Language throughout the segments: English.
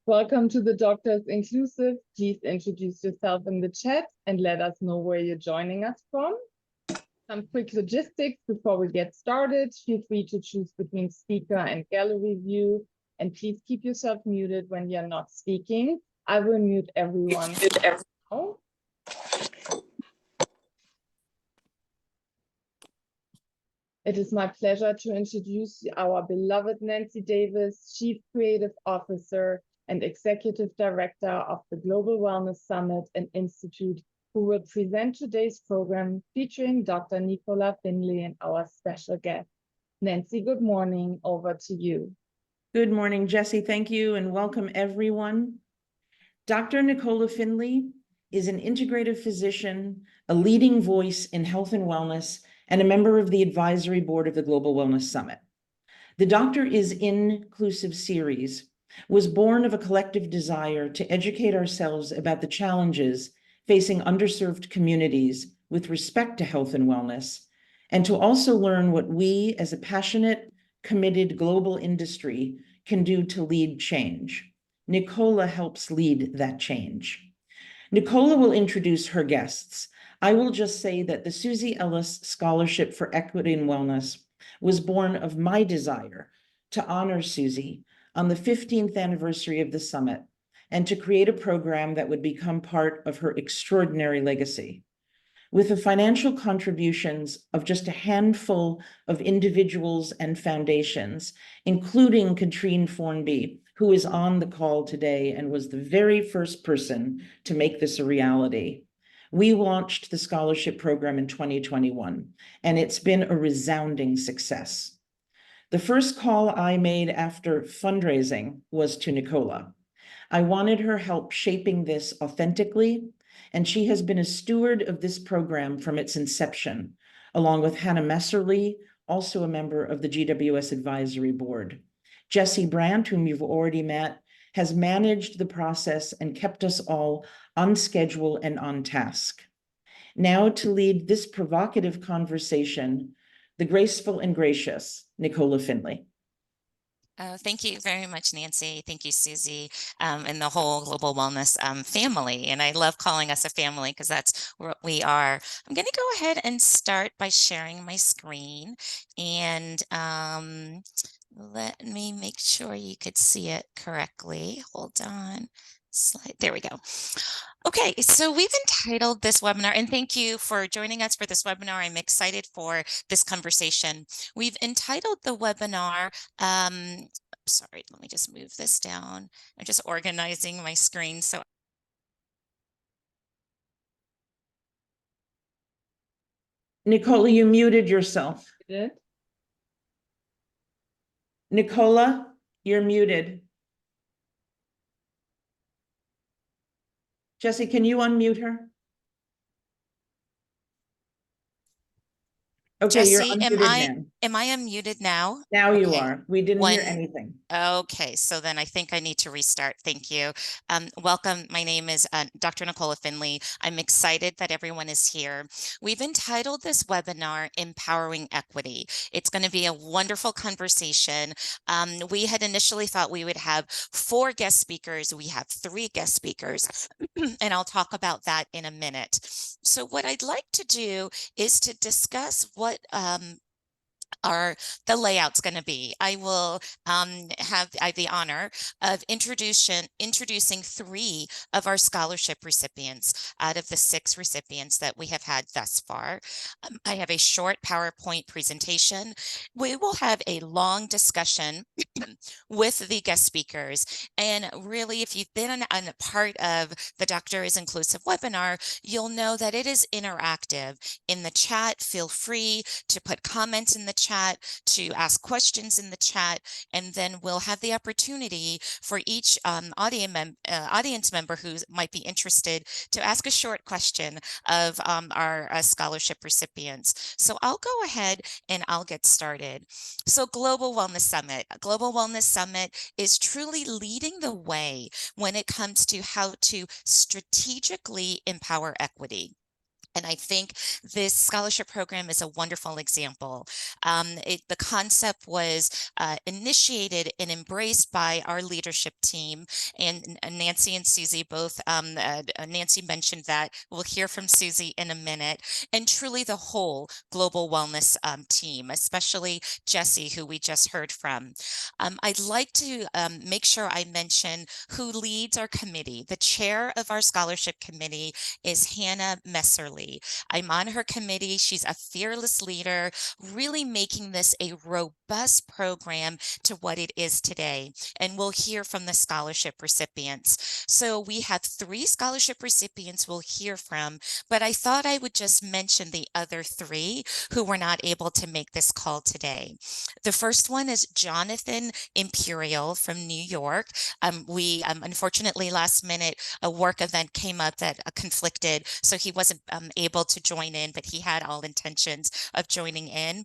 Welcome to the Doctors Inclusive. Please introduce yourself in the chat and let us know where you're joining us from. Some quick logistics before we get started. Feel free to choose between speaker and gallery view, and please keep yourself muted when you're not speaking. I will mute everyone now. It is my pleasure to introduce our beloved Nancy Davis, Chief Creative Officer and Executive Director of the Global Wellness Summit and Institute, who will present today's program featuring Dr. Nicola Finley and our special guest. Nancy, good morning. Over to you. Good morning, Jessie. Thank you and welcome everyone. Dr. Nicola Finley is an integrative physician, a leading voice in health and wellness, and a member of the advisory board of the Global Wellness Summit. The Doctor is Inclusive series was born of a collective desire to educate ourselves about the challenges facing underserved communities with respect to health and wellness, and to also learn what we as a passionate, committed global industry can do to lead change. Nicola helps lead that change. Nicola will introduce her guests. I will just say that the Susie Ellis Scholarship for Equity and Wellness was born of my desire to honor Susie on the 15th anniversary of the summit and to create a program that would become part of her extraordinary legacy. With the financial contributions of just a handful of individuals and foundations, including Katrine Formby, who is on the call today and was the very first person to make this a reality. We launched the scholarship program in 2021, and it's been a resounding success. The first call I made after fundraising was to Nicola. I wanted her help shaping this authentically, and she has been a steward of this program from its inception, along with Hannah Messerly, also a member of the GWS Advisory Board. Jesse Brandt, whom you've already met, has managed the process and kept us all on schedule and on task. Now to lead this provocative conversation, the graceful and gracious Nicola Finley. Thank you very much, Nancy. Thank you, Susie, and the whole Global Wellness family. And I love calling us a family because that's what we are. I'm going to go ahead and start by sharing my screen. And let me make sure you could see it correctly. Hold on. Slide. There we go. Okay, so we've entitled this webinar, and thank you for joining us for this webinar. I'm excited for this conversation. We've entitled the webinar, sorry, let me just move this down. I'm just organizing my screen. So Nicola, you muted yourself. Good. Nicola, you're muted. Jesse, can you unmute her? Okay, Jesse, you're unmuted now. am I unmuted now? Now you Okay. are. We didn't hear anything. Okay, so then I think I need to restart. Thank you. Welcome. My name is Dr. Nicola Finley. I'm excited that everyone is here. We've entitled this webinar, Empowering Equity. It's going to be a wonderful conversation. We had initially thought we would have 4 guest speakers. We have 3 guest speakers, and I'll talk about that in a minute. So what I'd like to do is to discuss what the layout's going to be. I will have the honor of introducing 3 of our scholarship recipients out of the 6 recipients that we have had thus far. I have a short PowerPoint presentation. We will have a long discussion with the guest speakers. And really, if you've been on a part of the Doctor is Inclusive webinar, you'll know that it is interactive. In the chat, feel free to put comments in the chat, to ask questions in the chat, and then we'll have the opportunity for each audience member who might be interested to ask a short question of our scholarship recipients. So I'll go ahead and I'll get started. So Global Wellness Summit. Global Wellness Summit is truly leading the way when it comes to how to strategically empower equity. And I think this scholarship program is a wonderful example. The concept was initiated and embraced by our leadership team, and Nancy and Susie both, Nancy mentioned that. We'll hear from Susie in a minute, and truly the whole global wellness team, especially Jessie, who we just heard from. I'd like to make sure I mention who leads our committee. The chair of our scholarship committee is Hannah Messerly. I'm on her committee. She's a fearless leader, really making this a robust program to what it is today. And we'll hear from the scholarship recipients. So we have 3 scholarship recipients we'll hear from, but I thought I would just mention the other 3 who were not able to make this call today. The first one is Jonathan Imperial from New York. We unfortunately last minute a work event came up that conflicted, so he wasn't able to join in, but he had all intentions of joining in.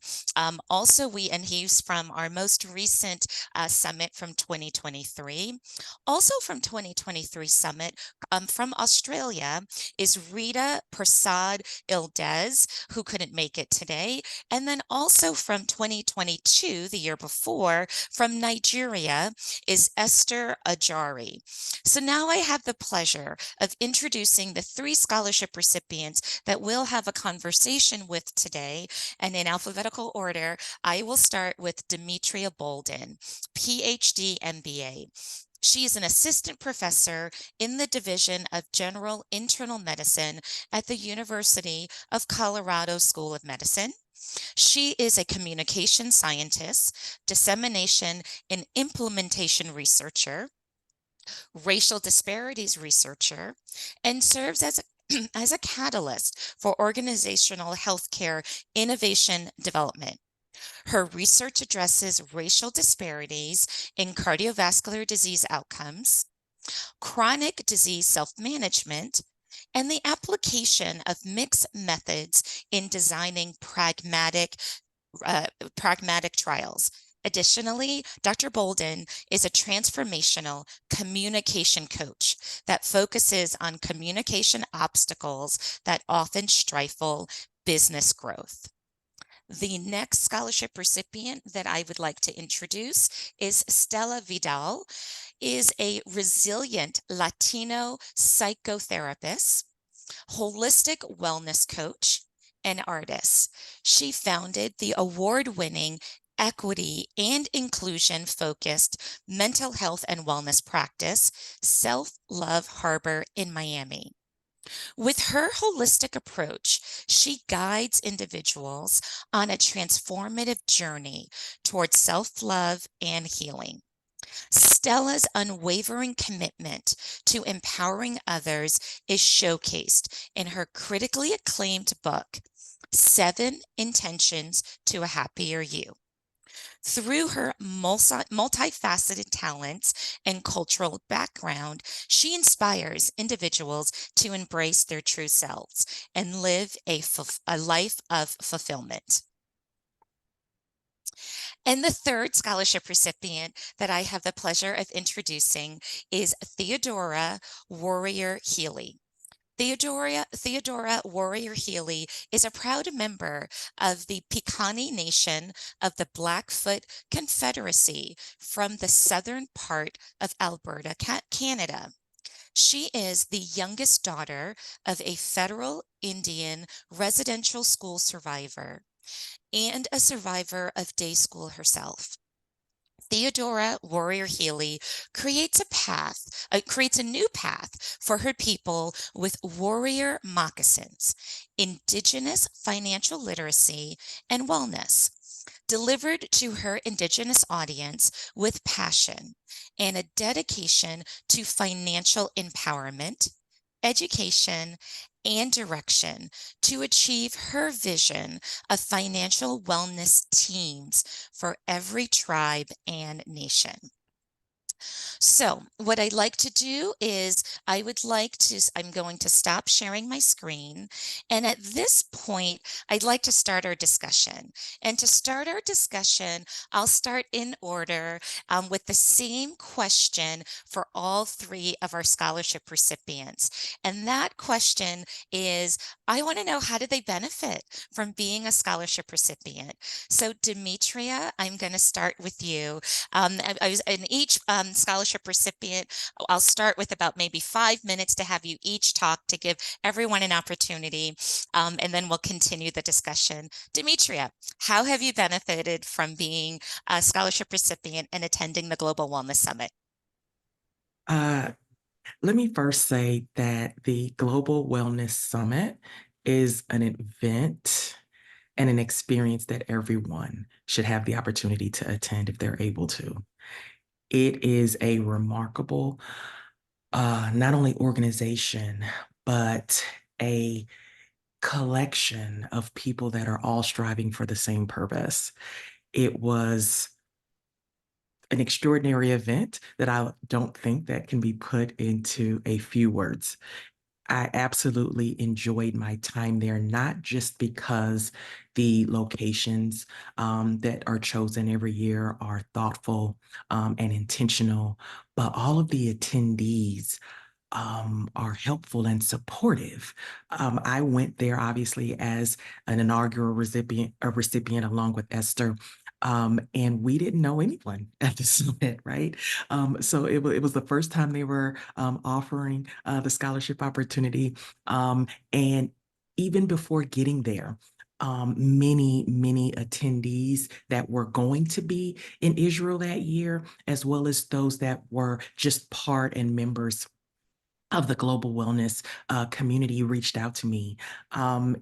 He's from our most recent summit from 2023. Also from 2023 summit from Australia is Rita Prasad Ildez, who couldn't make it today. And then also from 2022, the year before, from Nigeria is Esther Ajari. So now I have the pleasure of introducing the 3 scholarship recipients that we'll have a conversation with today. And in alphabetical order, I will start with Demetria Bolden, PhD MBA. She is an assistant professor in the Division of General Internal Medicine at the University of Colorado School of Medicine. She is a communication scientist, dissemination and implementation researcher, racial disparities researcher, and serves as a catalyst for organizational healthcare innovation development. Her research addresses racial disparities in cardiovascular disease outcomes, chronic disease self-management, and the application of mixed methods in designing pragmatic trials. Additionally, Dr. Bolden is a transformational communication coach that focuses on communication obstacles that often stifle business growth. The next scholarship recipient that I would like to introduce is Stella Vidal, is a resilient Latino psychotherapist, holistic wellness coach, and artist. She founded the award-winning equity and inclusion focused mental health and wellness practice, Self-Love Harbor in Miami. With her holistic approach, she guides individuals on a transformative journey towards self-love and healing. Stella's unwavering commitment to empowering others is showcased in her critically acclaimed book, 7 Intentions to a Happier You. Through her multifaceted talents and cultural background, she inspires individuals to embrace their true selves and live a life of fulfillment. And the third scholarship recipient that I have the pleasure of introducing is Theodora WarriorHealy. Theodora WarriorHealy is a proud member of the Piikani Nation of the Blackfoot Confederacy from the southern part of Alberta, Canada. She is the youngest daughter of a federal Indian residential school survivor and a survivor of day school herself. Theodora WarriorHealy creates a new path for her people with warrior moccasins, Indigenous financial literacy, and wellness, delivered to her Indigenous audience with passion and a dedication to financial empowerment, education, and direction to achieve her vision of financial wellness teams for every tribe and nation. So what I'd like to do is I'm going to stop sharing my screen. And at this point, I'd like to start our discussion. And to start our discussion, I'll start in order with the same question for all three of our scholarship recipients. And that question is, I want to know, how do they benefit from being a scholarship recipient? So Demetria, I'm going to start with you. I was in each scholarship recipient. I'll start with about maybe 5 minutes to have you each talk to give everyone an opportunity, and then we'll continue the discussion. Demetria, how have you benefited from being a scholarship recipient and attending the Global Wellness Summit? Let me first say that the Global Wellness Summit is an event and an experience that everyone should have the opportunity to attend if they're able to. It is a remarkable, not only organization, but a collection of people that are all striving for the same purpose. It was an extraordinary event that I don't think that can be put into a few words. I absolutely enjoyed my time there, not just because the locations that are chosen every year are thoughtful and intentional, but all of the attendees are helpful and supportive. I went there obviously as an inaugural recipient along with Esther. And we didn't know anyone at the summit, right? So it was the first time they were offering the scholarship opportunity. And even before getting there, many attendees that were going to be in Israel that year, as well as those that were just part and members of the global wellness community, reached out to me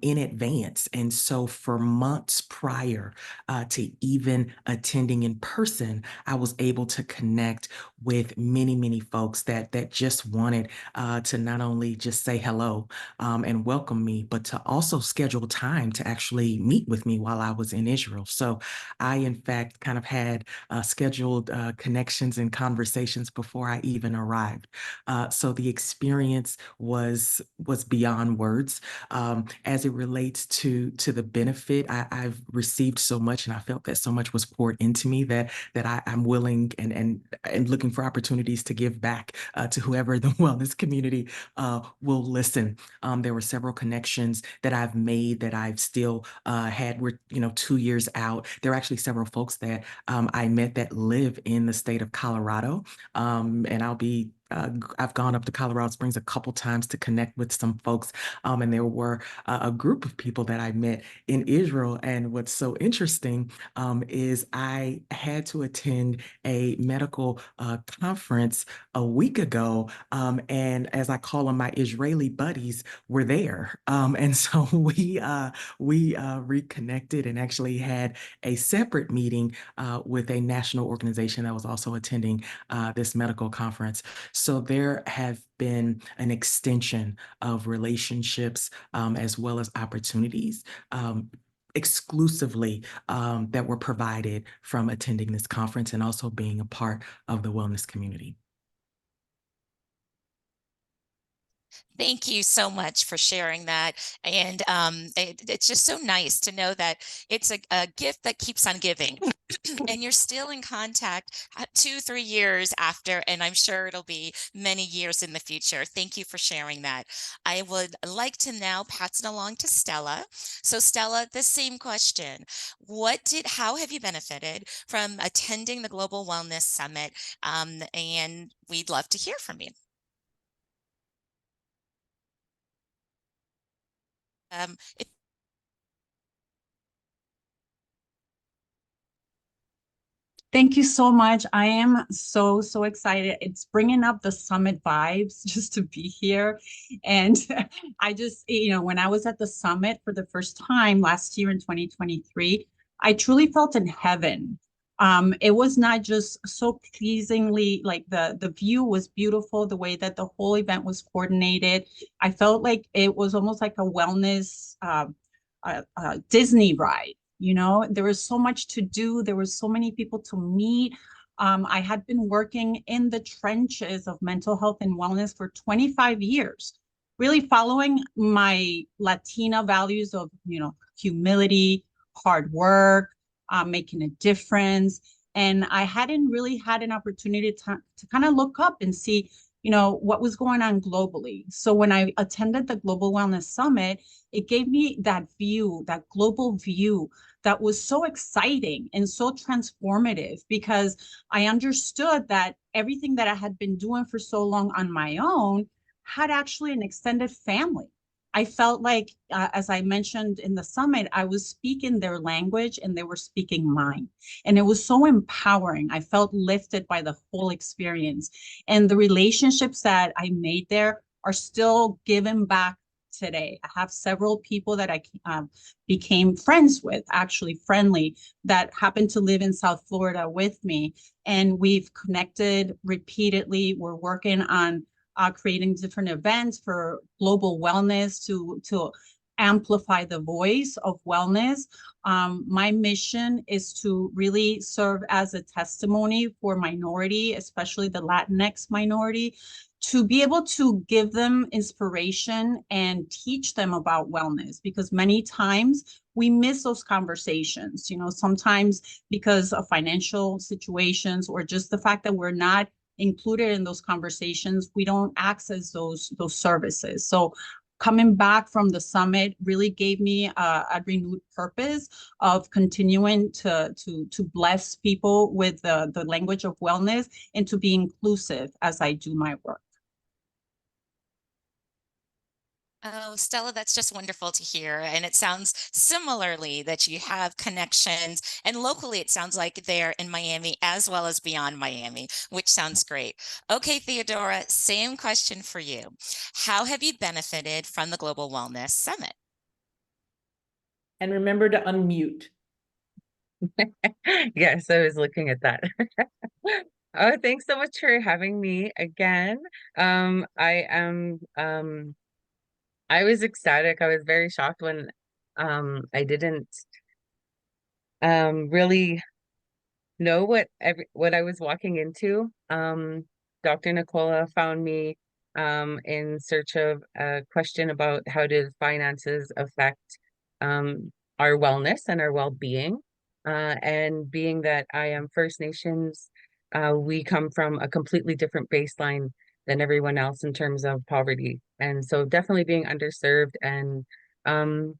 in advance. And so for months prior to even attending in person, I was able to connect with many folks that just wanted to not only just say hello and welcome me, but to also schedule time to actually meet with me while I was in Israel. So I, in fact, kind of had scheduled connections and conversations before I even arrived. So the experience was beyond words. As it relates to the benefit, I've received so much, and I felt that so much was poured into me that I'm willing and looking for opportunities to give back to whoever the wellness community will listen. There were several connections that I've made that I've still had. We're 2 years out. There are actually several folks that I met that live in the state of Colorado, and I've gone up to Colorado Springs a couple times to connect with some folks, and there were a group of people that I met in Israel. And what's so interesting is I had to attend a medical conference a week ago, and as I call them, my Israeli buddies were there, and so we reconnected and actually had a separate meeting with a national organization that was also attending this medical conference. So there have been an extension of relationships as well as opportunities exclusively that were provided from attending this conference and also being a part of the wellness community. Thank you so much for sharing that. And it's just so nice to know that it's a gift that keeps on giving. And you're still in contact 2-3 years after, and I'm sure it'll be many years in the future. Thank you for sharing that. I would like to now pass it along to Stella. So Stella, the same question. How have you benefited from attending the Global Wellness Summit? And we'd love to hear from you. Thank you so much. I am so excited. It's bringing up the summit vibes just to be here. And I just, when I was at the summit for the first time last year in 2023, I truly felt in heaven. It was not just so pleasingly, like the view was beautiful, the way that the whole event was coordinated. I felt like it was almost like a wellness Disney ride. There was so much to do. There was so many people to meet. I had been working in the trenches of mental health and wellness for 25 years, really following my Latina values of, humility, hard work, making a difference. And I hadn't really had an opportunity to kind of look up and see, what was going on globally. So when I attended the Global Wellness Summit, it gave me that view, that global view that was so exciting and so transformative, because I understood that everything that I had been doing for so long on my own had actually an extended family. I felt like, as I mentioned in the summit, I was speaking their language and they were speaking mine. And it was so empowering. I felt lifted by the whole experience. And the relationships that I made there are still given back today. I have several people that I became friends with, actually friendly, that happen to live in South Florida with me. And we've connected repeatedly. We're working on creating different events for global wellness to amplify the voice of wellness. My mission is to really serve as a testimony for minority, especially the Latinx minority, to be able to give them inspiration and teach them about wellness, because many times we miss those conversations, sometimes because of financial situations or just the fact that we're not included in those conversations, we don't access those services. So coming back from the summit really gave me a renewed purpose of continuing to bless people with the language of wellness and to be inclusive as I do my work. Oh, Stella, that's just wonderful to hear. And it sounds similarly that you have connections, and locally it sounds like they're in Miami as well as beyond Miami, which sounds great. Okay, Theodora, same question for you. How have you benefited from the Global Wellness Summit? And remember to unmute. Yes, I was looking at that. Oh, thanks so much for having me again. I was ecstatic. I was very shocked when I didn't really know what I was walking into. Dr. Nicola found me in search of a question about how do finances affect our wellness and our well-being. And being that I am First Nations, we come from a completely different baseline than everyone else in terms of poverty. And so definitely being underserved and kind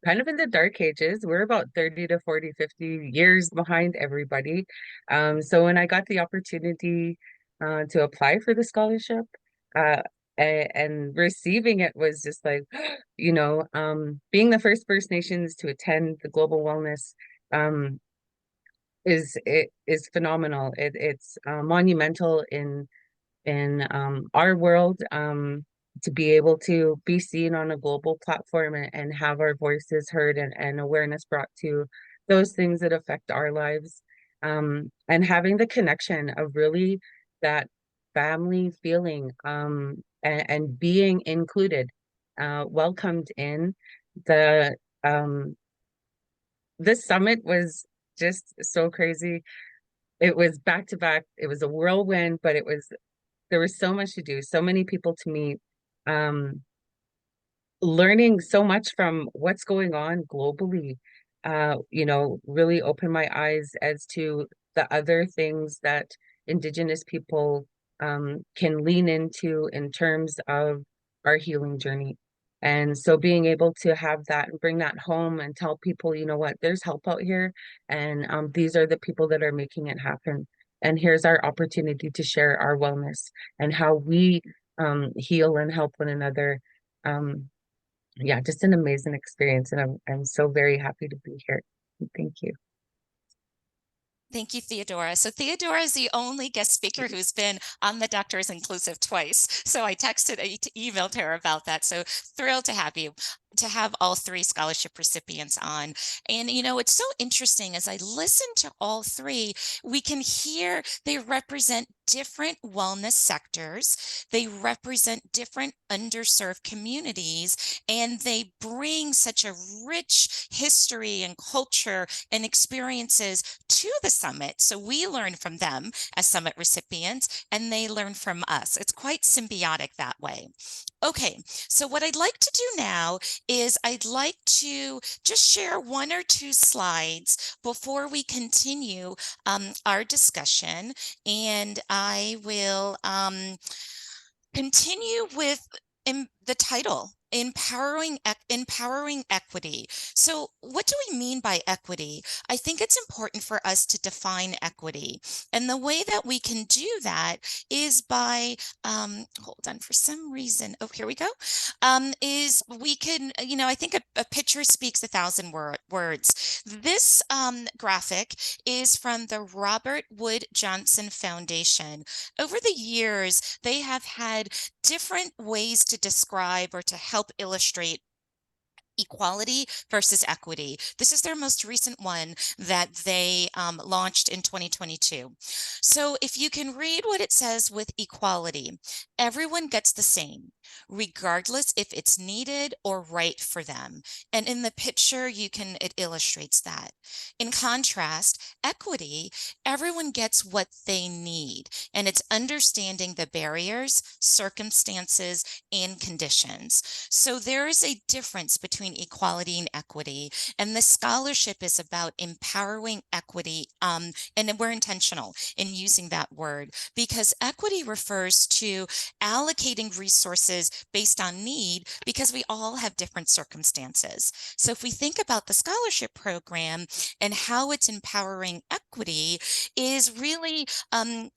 of in the dark ages. We're about 30 to 40, 50 years behind everybody. So when I got the opportunity to apply for the scholarship, and receiving it was just like, being the first Nations to attend the Global Wellness is phenomenal. It's monumental in our world, to be able to be seen on a global platform and have our voices heard and awareness brought to those things that affect our lives, and having the connection of really that family feeling, and being included, welcomed in. The this summit was just so crazy. It was back to back. It was a whirlwind, but there was so much to do, so many people to meet, learning so much from what's going on globally, really opened my eyes as to the other things that Indigenous people can lean into in terms of our healing journey. And so being able to have that and bring that home and tell people, you know what, there's help out here, and these are the people that are making it happen. And here's our opportunity to share our wellness and how we heal and help one another. Yeah, just an amazing experience, and I'm so very happy to be here. Thank you. Thank you, Theodora. So Theodora is the only guest speaker who's been on the Doctors Inclusive twice. So I emailed her about that. So thrilled to have you. to have all three scholarship recipients on. And, you know, it's so interesting as I listen to all three, we can hear they represent different wellness sectors. They represent different underserved communities, and they bring such a rich history and culture and experiences to the summit. So we learn from them as summit recipients, and they learn from us. It's quite symbiotic that way. Okay, so what I'd like to do now is I'd like to just share one or two slides before we continue our discussion, and I will continue with the title, Empowering Equity. So what do we mean by equity? I think it's important for us to define equity. And the way that we can do that is by, hold on for some reason. Oh, here we go. Is we can, you know, I think a picture speaks 1,000 words. This graphic is from the Robert Wood Johnson Foundation. Over the years, they have had different ways to describe or to help illustrate equality versus equity. This is their most recent one that they launched in 2022. So if you can read what it says with equality, everyone gets the same, regardless if it's needed or right for them. And in the picture, it illustrates that. In contrast, equity, everyone gets what they need, and it's understanding the barriers, circumstances, and conditions. So there is a difference between equality and equity, and the scholarship is about empowering equity, and we're intentional in using that word because equity refers to allocating resources based on need because we all have different circumstances. So if we think about the scholarship program and how it's empowering equity is really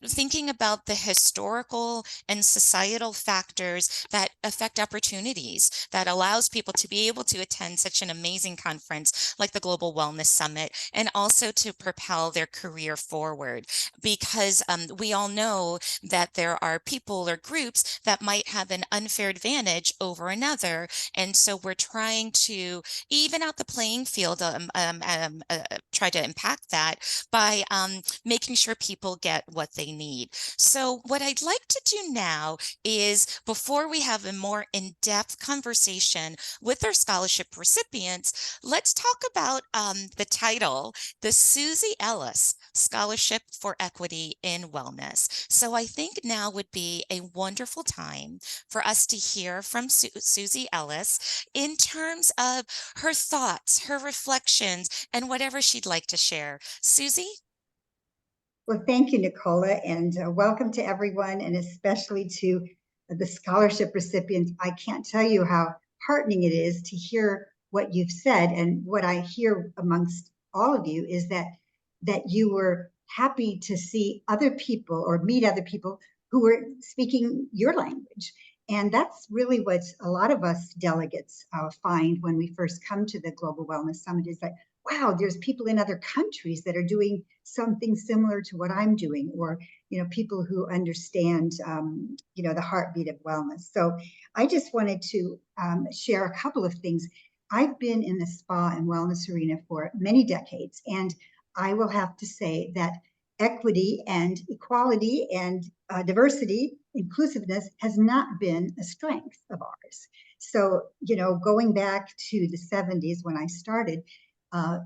thinking about the historical and societal factors that affect opportunities, that allows people to be able to attend such an amazing conference like the Global Wellness Summit, and also to propel their career forward. Because we all know that there are people or groups that might have an unfair advantage over another. And so we're trying to even out the playing field, try to impact that by making sure people get what they need. So what I'd like to do now is, before we have a more in-depth conversation with our scholarship recipients, let's talk about the title, the Susie Ellis Scholarship for Equity in Wellness. So I think now would be a wonderful time for us to hear from Susie Ellis in terms of her thoughts, her reflections, and whatever she'd like to share. Susie? Well, thank you, Nicola, and welcome to everyone, and especially to the scholarship recipients. I can't tell you how heartening it is to hear what you've said, and what I hear amongst all of you is that you were happy to see other people or meet other people who were speaking your language. And that's really what a lot of us delegates find when we first come to the Global Wellness Summit, is that, wow, there's people in other countries that are doing something similar to what I'm doing, or, you know, people who understand, you know, the heartbeat of wellness. So I just wanted to share a couple of things. I've been in the spa and wellness arena for many decades, and I will have to say that equity and equality and diversity, inclusiveness has not been a strength of ours. So, you know, going back to the 70s when I started,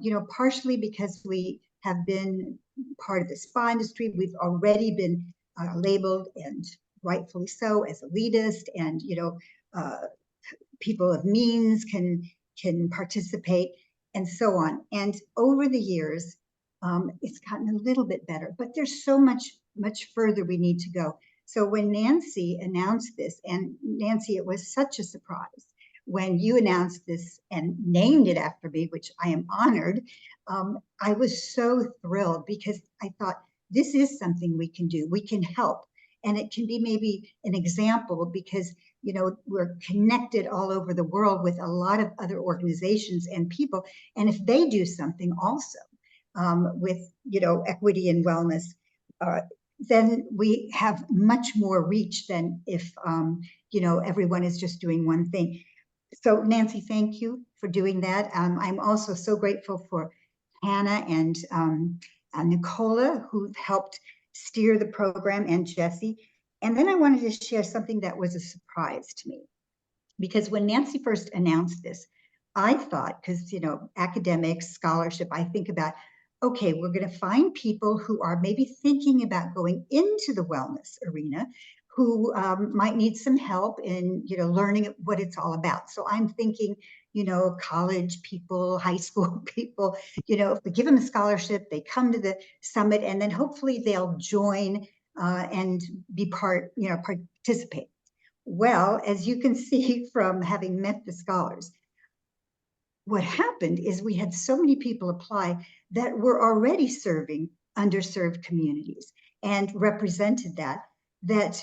you know, partially because we have been part of the spa industry, we've already been labeled, and rightfully so, as elitist, and, you know, people of means can participate, and so on. And over the years, it's gotten a little bit better, but there's so much further we need to go. So when Nancy announced this, and Nancy, it was such a surprise when you announced this and named it after me, which I am honored. I was so thrilled because I thought, this is something we can do. We can help. And it can be maybe an example, because, you know, we're connected all over the world with a lot of other organizations and people. And if they do something also with, you know, equity and wellness, then we have much more reach than if, you know, everyone is just doing one thing. So Nancy, thank you for doing that. I'm also so grateful for Hannah and Nicola, who helped steer the program, and Jesse. And then I wanted to share something that was a surprise to me, because when Nancy first announced this, I thought, because, you know, academics, scholarship, I think about, okay, we're going to find people who are maybe thinking about going into the wellness arena, who might need some help in, you know, learning what it's all about. So I'm thinking, you know, college people, high school people, you know, if we give them a scholarship, they come to the summit, and then hopefully they'll join and be part, you know, participate. Well, as you can see from having met the scholars, what happened is we had so many people apply that were already serving underserved communities and represented that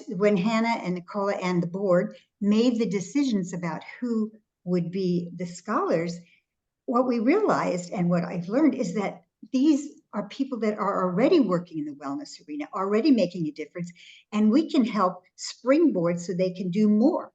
when Hannah and Nicola and the board made the decisions about who would be the scholars, what we realized and what I've learned is that these are people that are already working in the wellness arena, already making a difference, and we can help springboard so they can do more.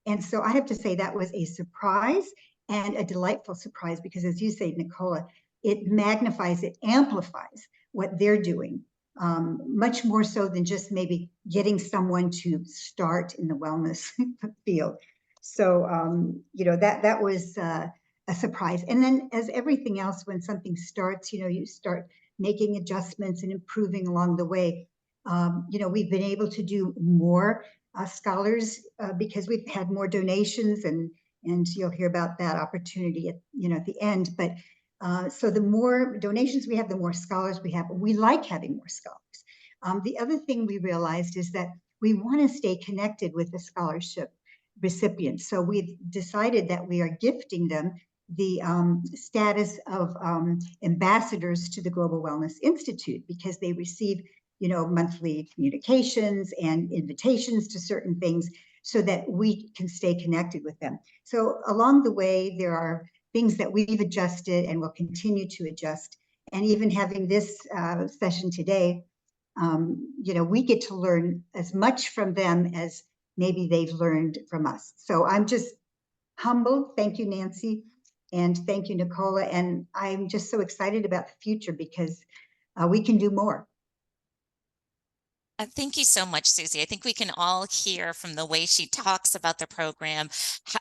And so I have to say that was a surprise, and a delightful surprise, because as you say, Nicola, it magnifies, it amplifies what they're doing, much more so than just maybe getting someone to start in the wellness field. So, you know, that was a surprise. And then as everything else, when something starts, you know, you start making adjustments and improving along the way. You know, we've been able to do more scholars because we've had more donations, and you'll hear about that opportunity at, you know, at the end. But so the more donations we have, the more scholars we have. We like having more scholars. The other thing we realized is that we want to stay connected with the scholarship recipients. So we've decided that we are gifting them the status of ambassadors to the Global Wellness Institute, because they receive, you know, monthly communications and invitations to certain things so that we can stay connected with them. So along the way, there are things that we've adjusted and will continue to adjust. And even having this session today, you know, we get to learn as much from them as maybe they've learned from us. So I'm just humbled. Thank you, Nancy. And thank you, Nicola. And I'm just so excited about the future, because we can do more. Thank you so much, Susie. I think we can all hear from the way she talks about the program,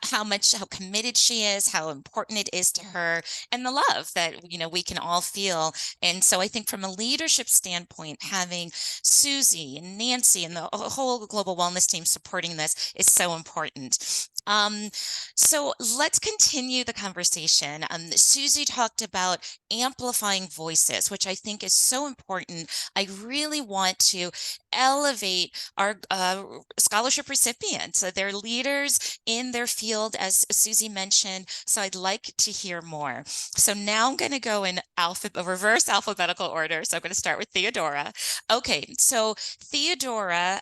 how committed she is, how important it is to her, and the love that, you know, we can all feel. And so I think from a leadership standpoint, having Susie and Nancy and the whole global wellness team supporting this is so important. So let's continue the conversation. Susie talked about amplifying voices, which I think is so important. I really want to elevate our scholarship recipients. They're leaders in their field, as Susie mentioned, so I'd like to hear more. So now I'm going to go in reverse alphabetical order. So I'm going to start with Theodora. Okay, so Theodora,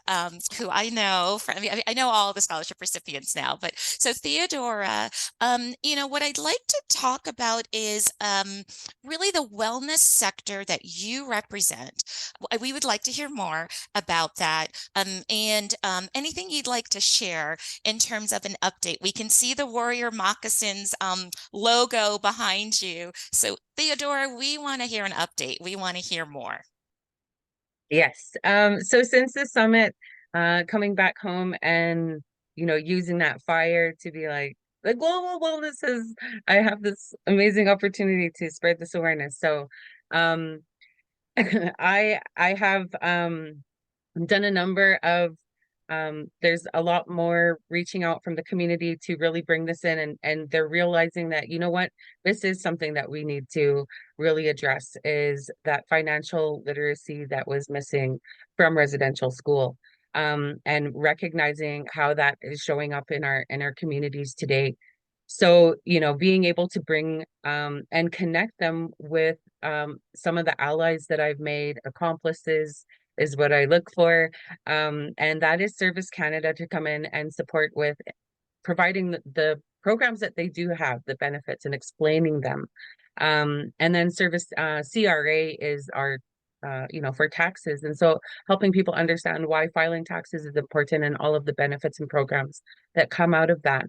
who I know, I know all the scholarship recipients now, but so Theodora, you know, what I'd like to talk about is really the wellness sector that you represent. We would like to hear more about that, and anything you'd like to share in terms of an update. We can see the Warrior Moccasins logo behind you. So Theodora, we want to hear an update. We want to hear more. Yes. So since the summit, coming back home and, you know, using that fire to be like, the global wellness is, I have this amazing opportunity to spread this awareness. So I have done a number of there's a lot more reaching out from the community to really bring this in, and they're realizing that, you know what, this is something that we need to really address, is that financial literacy that was missing from residential school, and recognizing how that is showing up in our communities today. So, you know, being able to bring and connect them with some of the allies that I've made, accomplices is what I look for. And that is Service Canada to come in and support with providing the programs that they do have, the benefits, and explaining them. And then Service CRA is our, you know, for taxes. And so helping people understand why filing taxes is important and all of the benefits and programs that come out of that.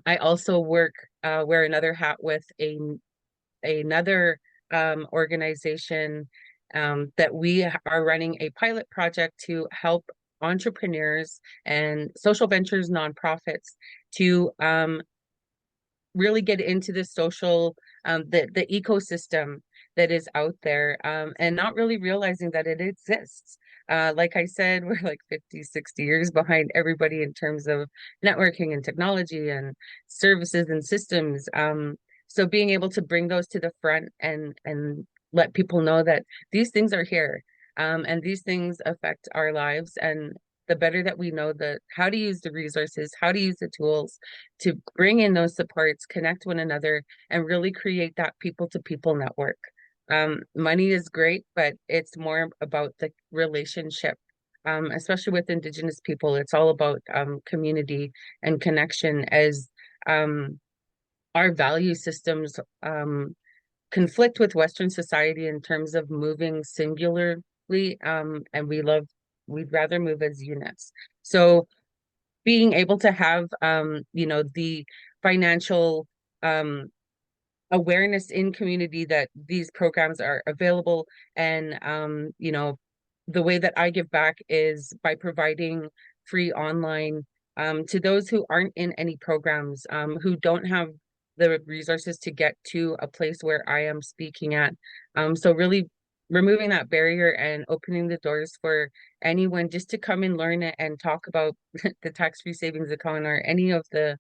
I also wear another hat with another organization that we are running a pilot project to help entrepreneurs and social ventures nonprofits to really get into the social the ecosystem that is out there, and not really realizing that it exists. Like I said, we're like 50, 60 years behind everybody in terms of networking and technology and services and systems. So being able to bring those to the front and let people know that these things are here, and these things affect our lives, and the better that we know how to use the resources, how to use the tools to bring in those supports, connect one another, and really create that people-to-people network. Money is great, but it's more about the relationship. Especially with Indigenous people, it's all about community and connection, as our value systems conflict with Western society in terms of moving singularly, and we'd rather move as units. So being able to have the financial awareness in community that these programs are available, and the way that I give back is by providing free online to those who aren't in any programs, who don't have the resources to get to a place where I am speaking at. So really removing that barrier and opening the doors for anyone just to come and learn it and talk about the tax-free savings account or any of the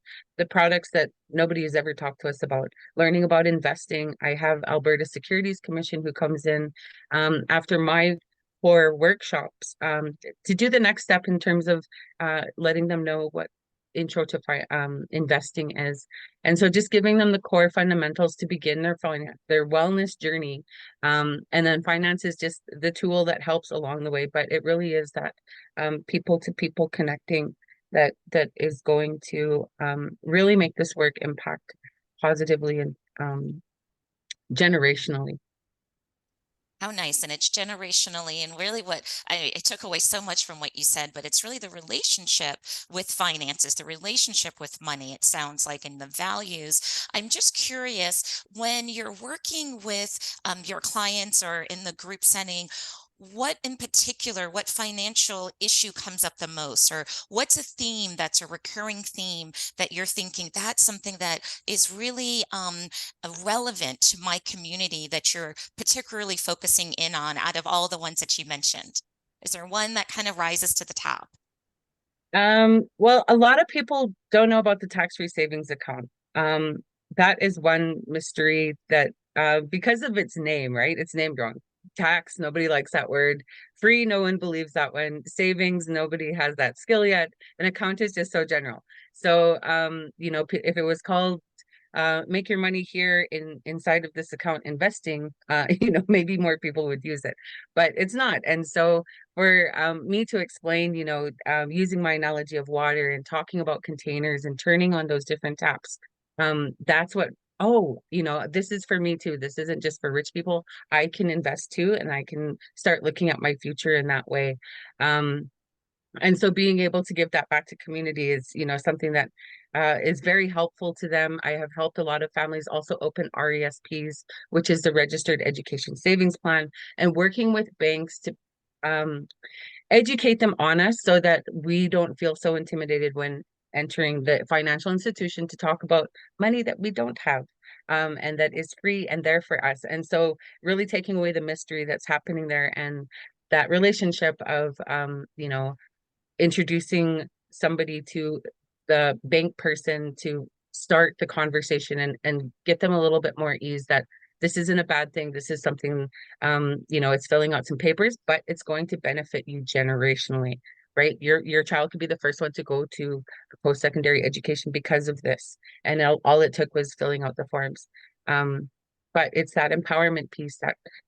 products that nobody has ever talked to us about. Learning about investing. I have Alberta Securities Commission who comes in after my core workshops to do the next step in terms of letting them know what intro to investing is. And so just giving them the core fundamentals to begin their wellness journey. And then finance is just the tool that helps along the way, but it really is that people to people connecting that is going to really make this work impact positively and generationally. How nice. And it's generationally, and really what I took away so much from what you said, but it's really the relationship with finances, the relationship with money, it sounds like, and the values. I'm just curious, when you're working with your clients or in the group setting, what in particular, what financial issue comes up the most, or what's a theme that's a recurring theme that you're thinking that's something that is really relevant to my community that you're particularly focusing in on out of all the ones that you mentioned? Is there one that kind of rises to the top? Well, a lot of people don't know about the tax-free savings account. That is one mystery that because of its name, right? It's named wrong. Tax, nobody likes that word. Free, no one believes that one. Savings, nobody has that skill yet. An account is just so general. So, if it was called make your money here inside of this account investing, maybe more people would use it, but it's not. And so for me to explain, using my analogy of water and talking about containers and turning on those different taps, that's what, this is for me too. This isn't just for rich people. I can invest too, and I can start looking at my future in that way. And so being able to give that back to community is, something that is very helpful to them. I have helped a lot of families also open RESPs, which is the Registered Education Savings Plan, and working with banks to educate them on us so that we don't feel so intimidated when entering the financial institution to talk about money that we don't have, and that is free and there for us. And so really taking away the mystery that's happening there, and that relationship of, introducing somebody to the bank person to start the conversation and get them a little bit more ease that this isn't a bad thing. This is something, it's filling out some papers, but it's going to benefit you generationally, right? Your child could be the first one to go to post-secondary education because of this. And all it took was filling out the forms. But it's that empowerment piece,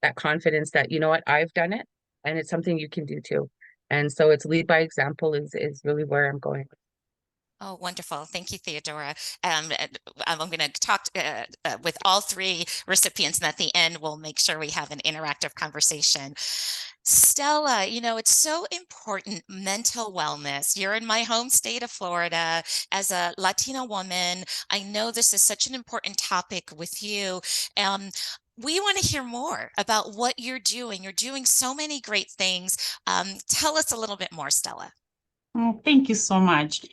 that confidence that, I've done it and it's something you can do too. And so it's lead by example is really where I'm going. Oh, wonderful. Thank you, Theodora. I'm going to talk with all three recipients, and at the end, we'll make sure we have an interactive conversation. Stella, you know, it's so important, mental wellness. You're in my home state of Florida. As a Latina woman, I know this is such an important topic with you. We want to hear more about what you're doing. You're doing so many great things. Tell us a little bit more, Stella. Oh, thank you so much.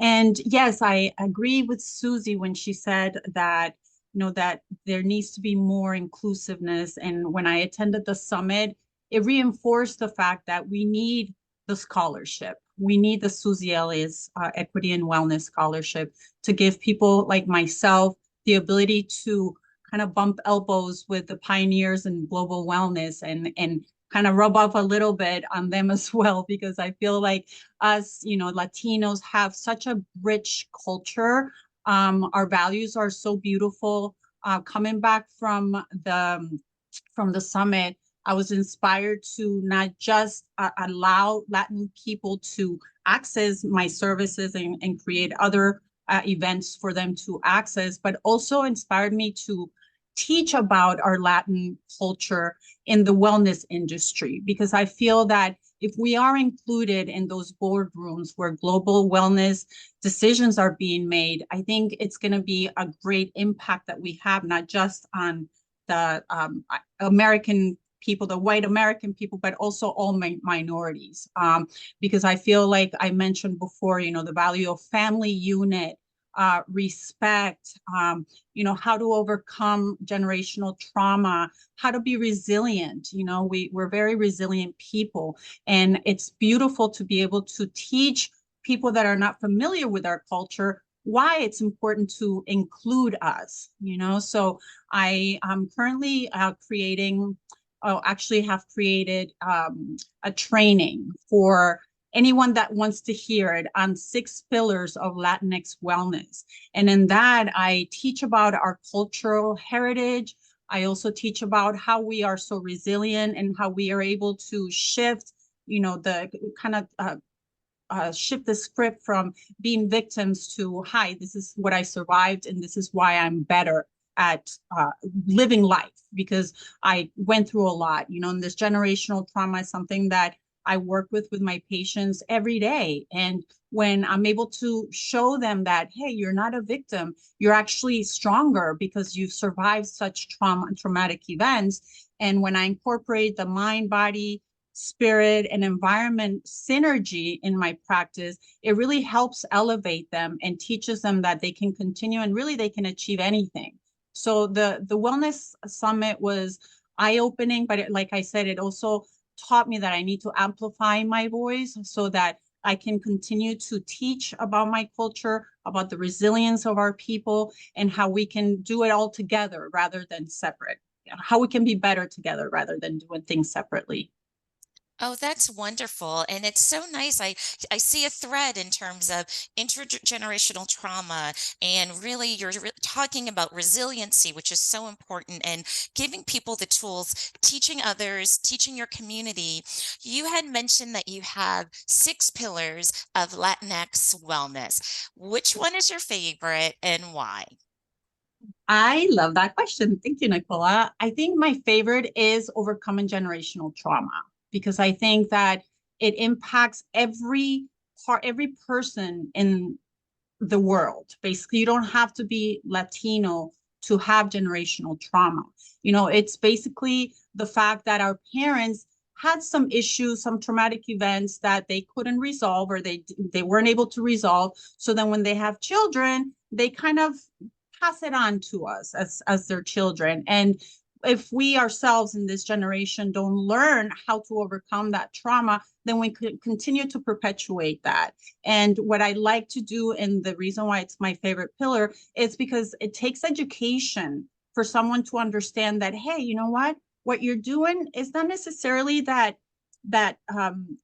And yes, I agree with Susie when she said that, that there needs to be more inclusiveness. And when I attended the summit, it reinforced the fact that we need the scholarship. We need the Susie Ellis Equity and Wellness Scholarship to give people like myself the ability to kind of bump elbows with the pioneers in global wellness and kind of rub off a little bit on them as well, because I feel like us, Latinos have such a rich culture. Our values are so beautiful. Coming back from the summit, I was inspired to not just allow Latin people to access my services and create other events for them to access, but also inspired me to teach about our Latin culture in the wellness industry, because I feel that if we are included in those boardrooms where global wellness decisions are being made, I think it's going to be a great impact that we have, not just on the American people, the white American people, but also all minorities. Because I feel like I mentioned before, the value of family unit, respect, how to overcome generational trauma, how to be resilient. We're very resilient people, and it's beautiful to be able to teach people that are not familiar with our culture why it's important to include us. So I am currently actually have created a training for anyone that wants to hear it on 6 pillars of Latinx wellness. And in that, I teach about our cultural heritage. I also teach about how we are so resilient and how we are able to shift, the kind of shift the script from being victims to, hi, this is what I survived and this is why I'm better at living life, because I went through a lot, and this generational trauma is something that I work with my patients every day. And when I'm able to show them that, hey, you're not a victim, you're actually stronger because you've survived such traumatic events. And when I incorporate the mind, body, spirit, and environment synergy in my practice, it really helps elevate them and teaches them that they can continue and really they can achieve anything. So the Wellness Summit was eye-opening, but like I said, it also taught me that I need to amplify my voice so that I can continue to teach about my culture, about the resilience of our people, and how we can do it all together rather than separate. How we can be better together rather than doing things separately. Oh, that's wonderful. And it's so nice. I see a thread in terms of intergenerational trauma, and really you're talking about resiliency, which is so important, and giving people the tools, teaching others, teaching your community. You had mentioned that you have 6 pillars of Latinx wellness. Which one is your favorite and why? I love that question. Thank you, Nicola. I think my favorite is overcoming generational trauma, because I think that it impacts every person in the world. Basically, you don't have to be Latino to have generational trauma. It's basically the fact that our parents had some issues, some traumatic events that they couldn't resolve, or they weren't able to resolve. So then when they have children, they kind of pass it on to us as their children. And if we ourselves in this generation don't learn how to overcome that trauma, then we could continue to perpetuate that. And what I like to do, and the reason why it's my favorite pillar, is because it takes education for someone to understand that, hey, you know what you're doing is not necessarily that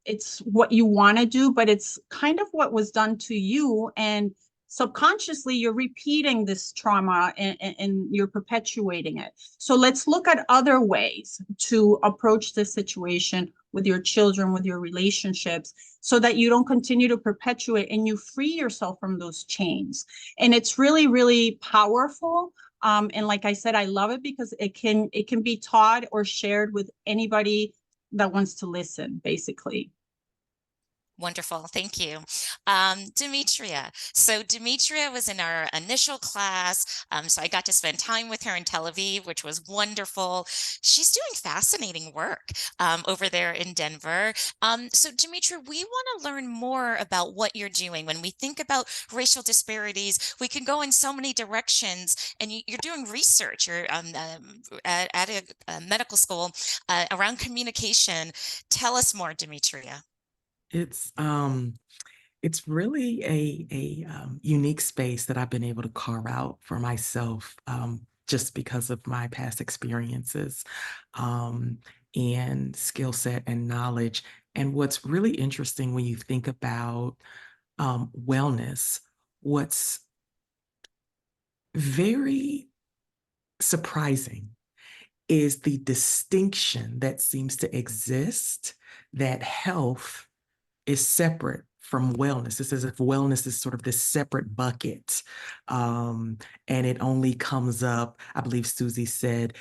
it's what you want to do, but it's kind of what was done to you. And subconsciously you're repeating this trauma and you're perpetuating it. So let's look at other ways to approach this situation with your children, with your relationships, so that you don't continue to perpetuate and you free yourself from those chains. And it's really, really powerful. And like I said, I love it because it can be taught or shared with anybody that wants to listen, basically. Wonderful. Thank you. Demetria. So Demetria was in our initial class. So I got to spend time with her in Tel Aviv, which was wonderful. She's doing fascinating work over there in Denver. So Demetria, we want to learn more about what you're doing. When we think about racial disparities, we can go in so many directions, and you're doing research. You're at a medical school around communication. Tell us more, Demetria. It's really a unique space that I've been able to carve out for myself, just because of my past experiences, and skill set and knowledge. And what's really interesting when you think about wellness, what's very surprising is the distinction that seems to exist, that health is separate from wellness. It's as if wellness is sort of this separate bucket. And it only comes up, I believe Susie said,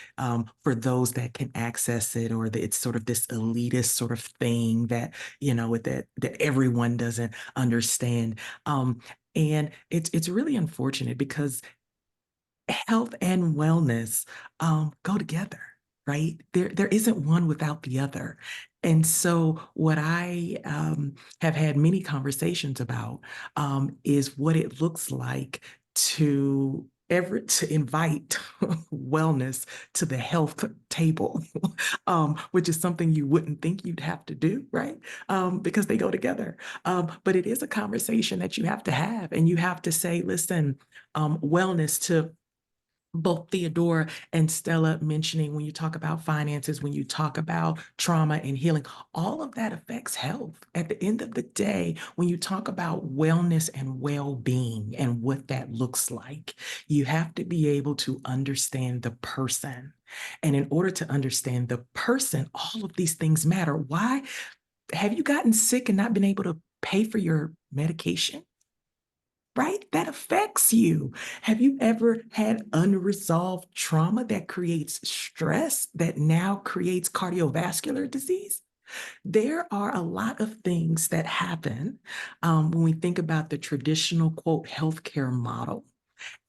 for those that can access it, or it's sort of this elitist sort of thing that, that everyone doesn't understand. And it's really unfortunate because health and wellness go together, right? There isn't one without the other. And so what I have had many conversations about is what it looks like to invite wellness to the health table, which is something you wouldn't think you'd have to do, right? Because they go together. But it is a conversation that you have to have, and you have to say, listen, wellness, to both Theodora and Stella mentioning, when you talk about finances, when you talk about trauma and healing, all of that affects health. At the end of the day, when you talk about wellness and well-being and what that looks like, you have to be able to understand the person. And in order to understand the person, all of these things matter. Why? Have you gotten sick and not been able to pay for your medication? Right? That affects you. Have you ever had unresolved trauma that creates stress that now creates cardiovascular disease? There are a lot of things that happen when we think about the traditional, quote, healthcare model.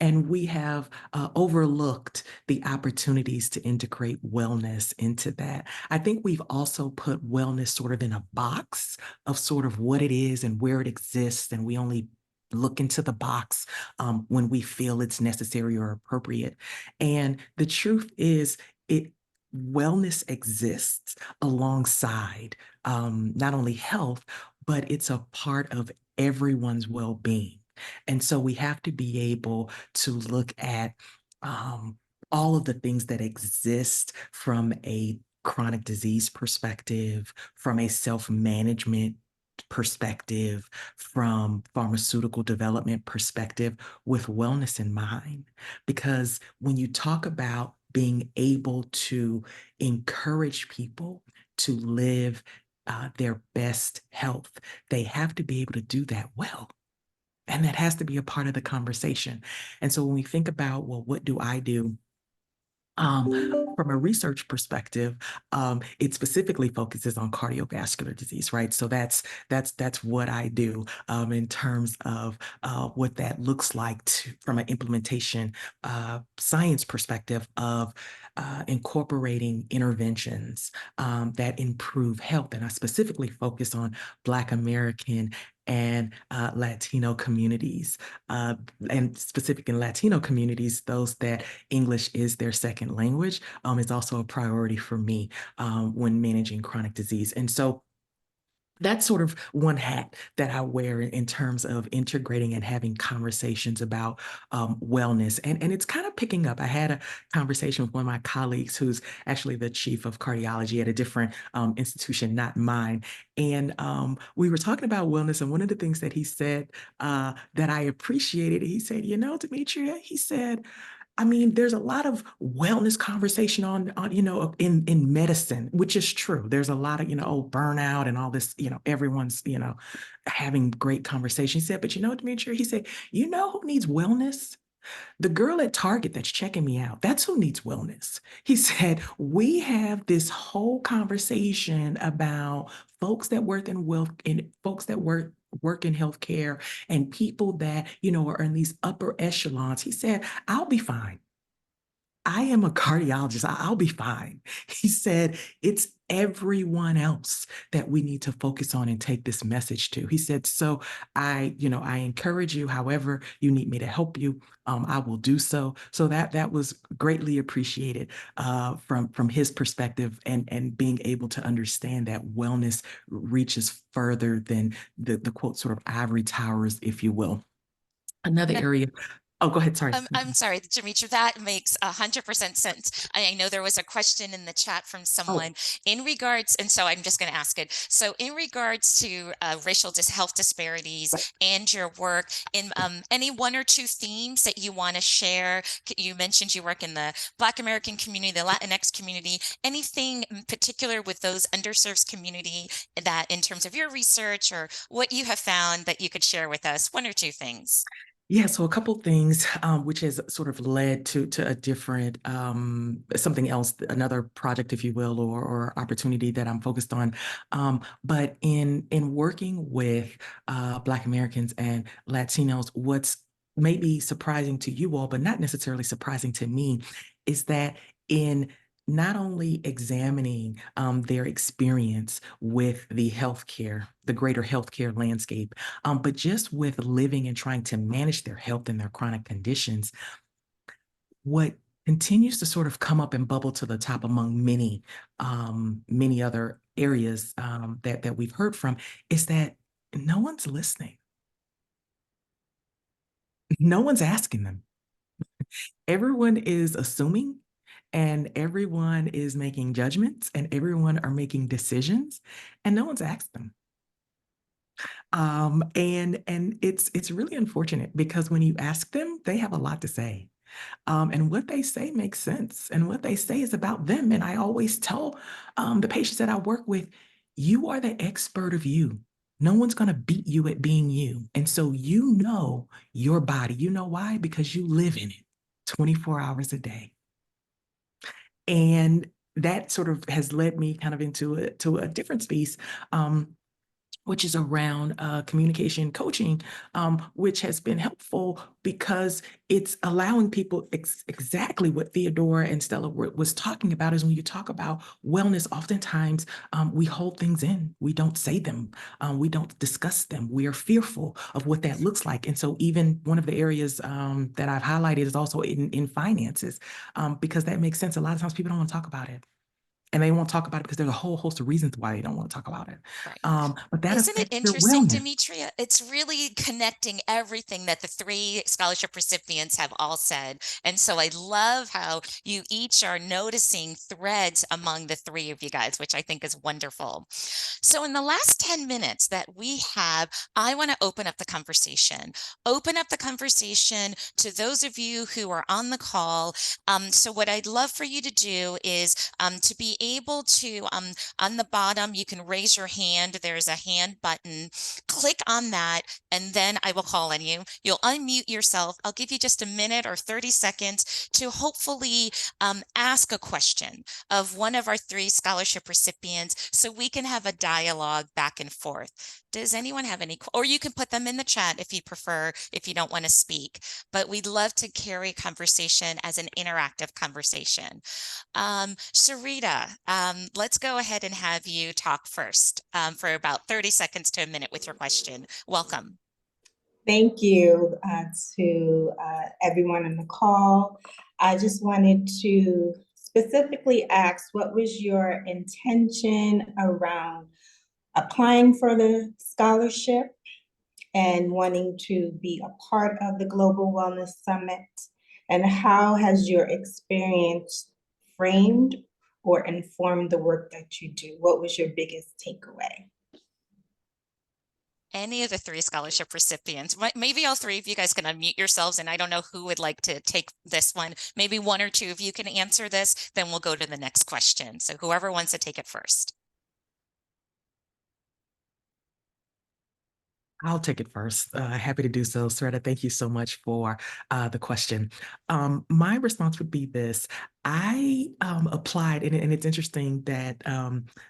And we have overlooked the opportunities to integrate wellness into that. I think we've also put wellness sort of in a box of sort of what it is and where it exists, and we only look into the box when we feel it's necessary or appropriate. And the truth is, wellness exists alongside not only health, but it's a part of everyone's well-being. And so we have to be able to look at all of the things that exist from a chronic disease perspective, from a self-management perspective, from pharmaceutical development perspective, with wellness in mind. Because when you talk about being able to encourage people to live their best health, they have to be able to do that well. And that has to be a part of the conversation. And so when we think about, well, what do I do? From a research perspective, it specifically focuses on cardiovascular disease, right? So that's what I do in terms of what that looks like from an implementation science perspective of incorporating interventions that improve health. And I specifically focus on Black American and Latino communities, and specific in Latino communities, those that English is their second language, is also a priority for me when managing chronic disease. And so that's sort of one hat that I wear in terms of integrating and having conversations about wellness. And it's kind of picking up. I had a conversation with one of my colleagues who's actually the chief of cardiology at a different institution, not mine. And we were talking about wellness. And one of the things that he said that I appreciated, he said, Demetria, he said, I mean, there's a lot of wellness conversation on in medicine, which is true. There's a lot of, burnout and all this, everyone's, having great conversation. He said, but Demetria, he said, you know who needs wellness? The girl at Target that's checking me out, that's who needs wellness. He said, we have this whole conversation about folks that work in wealth and folks that work in healthcare and people that, are in these upper echelons. He said, I'll be fine. I am a cardiologist. I'll be fine. He said, it's everyone else that we need to focus on and take this message to. He said, so I encourage you, however you need me to help you, I will do so. So that was greatly appreciated from his perspective and being able to understand that wellness reaches further than the quote sort of ivory towers, if you will. Another area. Oh, go ahead. Sorry. I'm sorry, Demetria, that makes 100% sense. I know there was a question in the chat from someone in regards, and so I'm just going to ask it. So in regards to racial health disparities and your work, in any one or two themes that you want to share? You mentioned you work in the Black American community, the Latinx community. Anything in particular with those underserved community that in terms of your research or what you have found that you could share with us? One or two things. Yeah, so a couple things, which has sort of led to a different, something else, another project, if you will, or opportunity that I'm focused on. But in working with Black Americans and Latinos, what's maybe surprising to you all, but not necessarily surprising to me, is that in not only examining their experience with the greater healthcare landscape, but just with living and trying to manage their health and their chronic conditions, what continues to sort of come up and bubble to the top among many other areas that we've heard from is that no one's listening. No one's asking them. Everyone is assuming, and everyone is making judgments, and everyone are making decisions, and no one's asked them. And it's really unfortunate because when you ask them, they have a lot to say. And what they say makes sense, and what they say is about them. And I always tell the patients that I work with, you are the expert of you. No one's going to beat you at being you. And so you know your body. You know why? Because you live in it 24 hours a day. And that sort of has led me kind of into a different space, which is around communication coaching, which has been helpful because it's allowing people exactly what Theodora and Stella was talking about. Is when you talk about wellness, oftentimes we hold things in. We don't say them. We don't discuss them. We are fearful of what that looks like. And so even one of the areas that I've highlighted is also in finances, because that makes sense. A lot of times people don't want to talk about it. And they won't talk about it because there's a whole host of reasons why they don't want to talk about it. Right. But that Isn't it affects their interesting, wellness. Demetria? It's really connecting everything that the three scholarship recipients have all said. And so I love how you each are noticing threads among the three of you guys, which I think is wonderful. So in the last 10 minutes that we have, I want to open up the conversation. Open up the conversation to those of you who are on the call. So what I'd love for you to do is to be able to, on the bottom, you can raise your hand. There's a hand button. Click on that, and then I will call on you. You'll unmute yourself. I'll give you just a minute or 30 seconds to hopefully ask a question of one of our three scholarship recipients so we can have a dialogue back and forth. Does anyone have any, or you can put them in the chat if you prefer, if you don't want to speak, but we'd love to carry conversation as an interactive conversation. Sarita, let's go ahead and have you talk first for about 30 seconds to a minute with your question. Welcome. Thank you to everyone on the call. I just wanted to specifically ask, what was your intention around applying for the scholarship and wanting to be a part of the Global Wellness Summit? And how has your experience framed or informed the work that you do? What was your biggest takeaway? any of the three scholarship recipients, maybe all three of you guys can unmute yourselves, and I don't know who would like to take this one. Maybe one or two of you can answer this, then we'll go to the next question. So whoever wants to take it first. I'll take it first. Happy to do so. Saretta, thank you so much for the question. My response would be this. I applied, and it's interesting that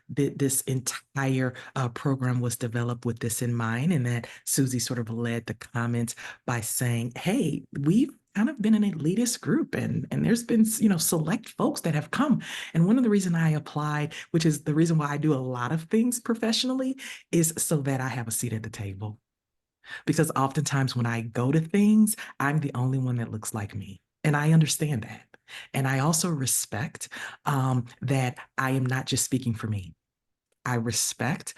this entire program was developed with this in mind, and that Susie sort of led the comments by saying, hey, we've kind of been an elitist group, and there's been, select folks that have come. And one of the reasons I applied, which is the reason why I do a lot of things professionally, is so that I have a seat at the table. Because oftentimes when I go to things, I'm the only one that looks like me. And I understand that. And I also respect that I am not just speaking for me. I respect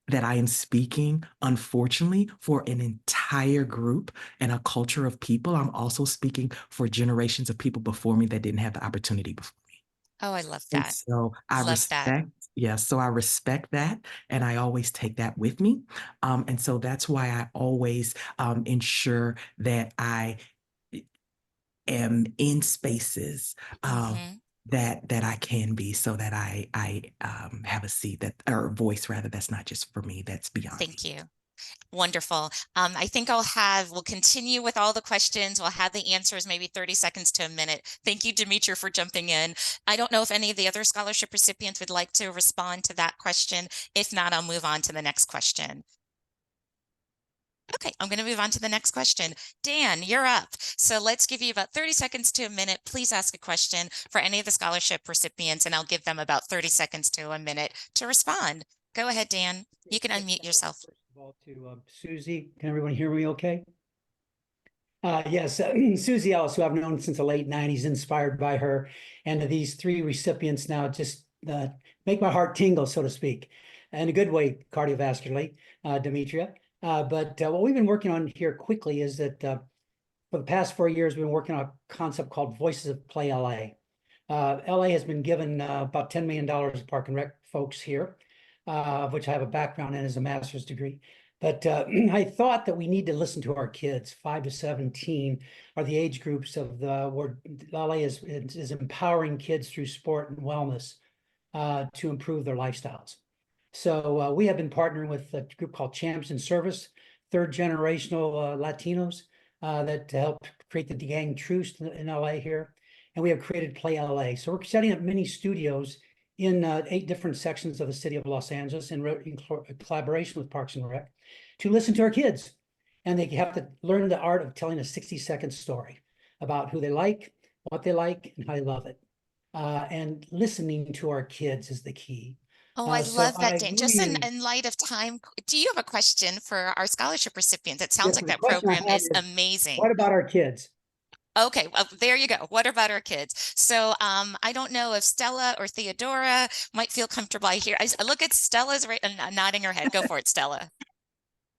that I am speaking, unfortunately, for an entire group and a culture of people. I'm also speaking for generations of people before me that didn't have the opportunity before me. Oh, I love And that. so I Love respect, that. so I respect that, and I always take that with me. And so that's why I always ensure that I am in spaces that I can be, so that I have a seat or voice rather, that's not just for me, that's beyond me. Thank you. Wonderful. I think we'll continue with all the questions. We'll have the answers, maybe 30 seconds to a minute. Thank you, Demetria, for jumping in. I don't know if any of the other scholarship recipients would like to respond to that question. If not, I'll move on to the next question. Okay, I'm going to move on to the next question. Dan, you're up. So let's give you about 30 seconds to a minute. Please ask a question for any of the scholarship recipients, and I'll give them about 30 seconds to a minute to respond. Go ahead, Dan. You can unmute yourself. First of all, to Susie, can everyone hear me okay? Yes, Susie Ellis, who I've known since the late 90s, inspired by her. And these three recipients now just make my heart tingle, so to speak, in a good way, cardiovascularly, Demetria. But what we've been working on here quickly is that for the past 4 years, we've been working on a concept called Voices of Play LA. LA has been given about $10 million to Park and Rec folks here, of which I have a background in as a master's degree. But I thought that we need to listen to our kids. 5 to 17 are the age groups of where LA is empowering kids through sport and wellness to improve their lifestyles. So we have been partnering with a group called Champs in Service, third generational Latinos that help create the Gang Truce in LA here. And we have created Play LA. So we're setting up mini studios in 8 different sections of the city of Los Angeles in collaboration with Parks and Rec to listen to our kids. And they have to learn the art of telling a 60-second story about who they like, what they like, and how they love it. And listening to our kids is the key. Oh, I love that, Dan. Just in light of time, do you have a question for our scholarship recipients? It sounds like that program is amazing. What about our kids? Okay, well, there you go. What about our kids? So I don't know if Stella or Theodora might feel comfortable here. I look at Stella's nodding her head. Go for it, Stella.